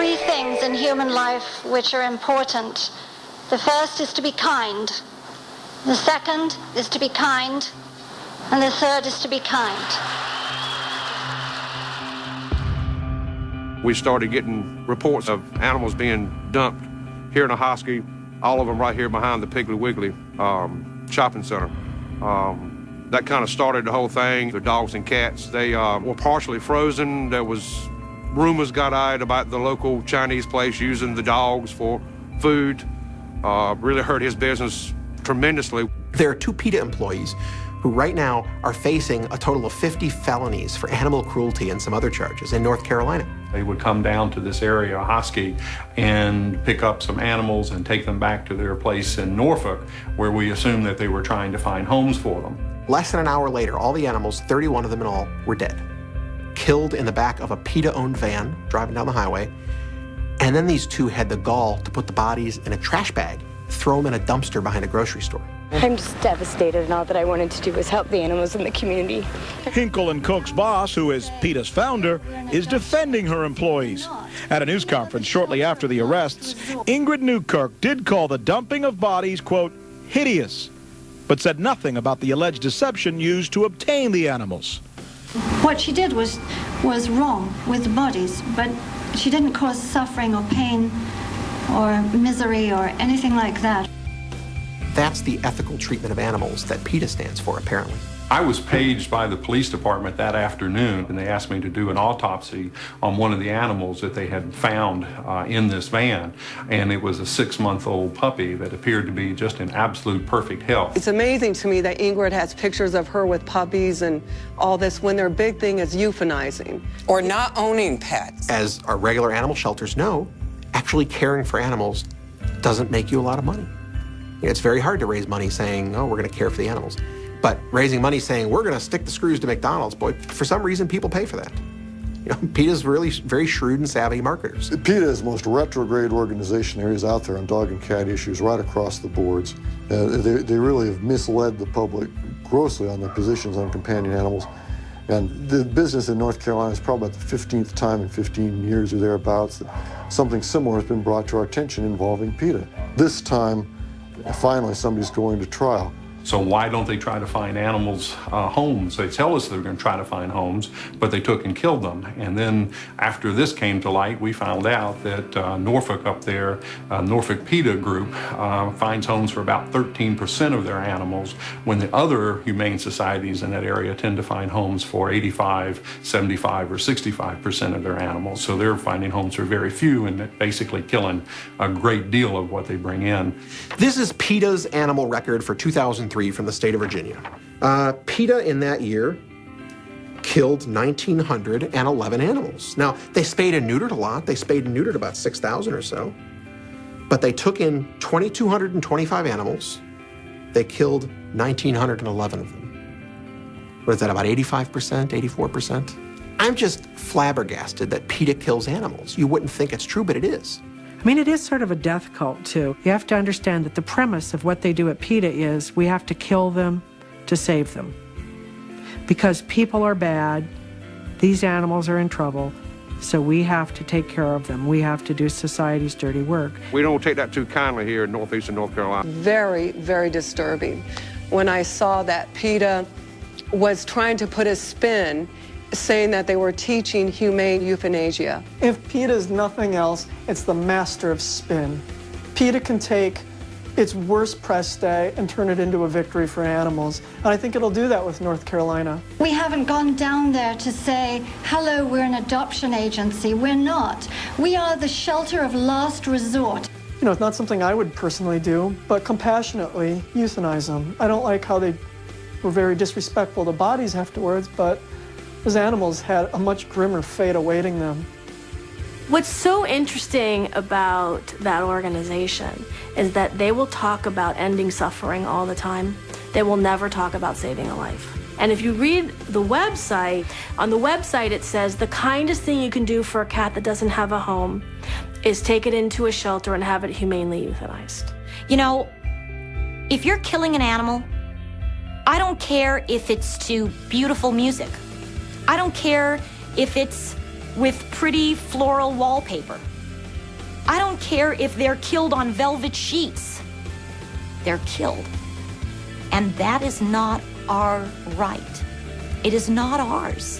three things in human life which are important. The first is to be kind. The second is to be kind. And the third is to be kind. We started getting reports of animals being dumped here in Ahoskie, all of them right here behind the Piggly Wiggly shopping center. That kind of started the whole thing. The dogs and cats, they were partially frozen. There was rumors got out about the local Chinese place using the dogs for food. Really hurt his business tremendously. There are 2 PETA employees who right now are facing a total of 50 felonies for animal cruelty and some other charges in North Carolina. They would come down to this area, Ahoskie, and pick up some animals and take them back to their place in Norfolk, where we assumed that they were trying to find homes for them. Less than an hour later, all the animals, 31 of them in all, were dead. Killed in the back of a PETA-owned van driving down the highway. And then these 2 had the gall to put the bodies in a trash bag, throw them in a dumpster behind a grocery store. I'm just devastated, and all that I wanted to do was help the animals in the community. Hinkle and Cook's boss, who is PETA's founder, is defending her employees. At a news conference shortly after the arrests, Ingrid Newkirk did call the dumping of bodies, quote, hideous, but said nothing about the alleged deception used to obtain the animals. What she did was wrong with the bodies, but she didn't cause suffering or pain or misery or anything like that. That's the ethical treatment of animals that PETA stands for, apparently. I was paged by the police department that afternoon, and they asked me to do an autopsy on one of the animals that they had found in this van. And it was a 6-month-old puppy that appeared to be just in absolute perfect health. It's amazing to me that Ingrid has pictures of her with puppies and all this when their big thing is euthanizing. Or not owning pets. As our regular animal shelters know, actually caring for animals doesn't make you a lot of money. It's very hard to raise money saying, oh, we're going to care for the animals. But raising money saying, we're going to stick the screws to McDonald's, boy, for some reason, people pay for that. You know, PETA's really very shrewd and savvy marketers. PETA is the most retrograde organization there is out there on dog and cat issues right across the boards. They really have misled the public grossly on their positions on companion animals. And the business in North Carolina is probably about the 15th time in 15 years or thereabouts that something similar has been brought to our attention involving PETA. This time, finally, somebody's going to trial. So why don't they try to find animals homes? They tell us they're going to try to find homes, but they took and killed them. And then after this came to light, we found out that Norfolk up there, Norfolk PETA group, finds homes for about 13% of their animals, when the other humane societies in that area tend to find homes for 85, 75, or 65% of their animals. So they're finding homes for very few and basically killing a great deal of what they bring in. This is PETA's animal record for 2003 from the state of Virginia. PETA in that year killed 1,911 animals. Now, they spayed and neutered a lot. They spayed and neutered about 6,000 or so. But they took in 2,225 animals. They killed 1,911 of them. What is that, about 85%, 84%? I'm just flabbergasted that PETA kills animals. You wouldn't think it's true, but it is. I mean, it is sort of a death cult, too. You have to understand that the premise of what they do at PETA is we have to kill them to save them. Because people are bad, these animals are in trouble, so we have to take care of them. We have to do society's dirty work. We don't take that too kindly here in northeastern North Carolina. Very, very disturbing. When I saw that PETA was trying to put a spin saying that they were teaching humane euthanasia. If PETA is nothing else, it's the master of spin. PETA can take its worst press day and turn it into a victory for animals. And I think it'll do that with North Carolina. We haven't gone down there to say, hello, we're an adoption agency. We're not. We are the shelter of last resort. You know, it's not something I would personally do, but compassionately euthanize them. I don't like how they were very disrespectful to bodies afterwards, but those animals had a much grimmer fate awaiting them. What's so interesting about that organization is that they will talk about ending suffering all the time. They will never talk about saving a life. And if you read the website, on the website it says the kindest thing you can do for a cat that doesn't have a home is take it into a shelter and have it humanely euthanized. You know, if you're killing an animal, I don't care if it's to beautiful music. I don't care if it's with pretty floral wallpaper. I don't care if they're killed on velvet sheets. They're killed. And that is not our right. It is not ours.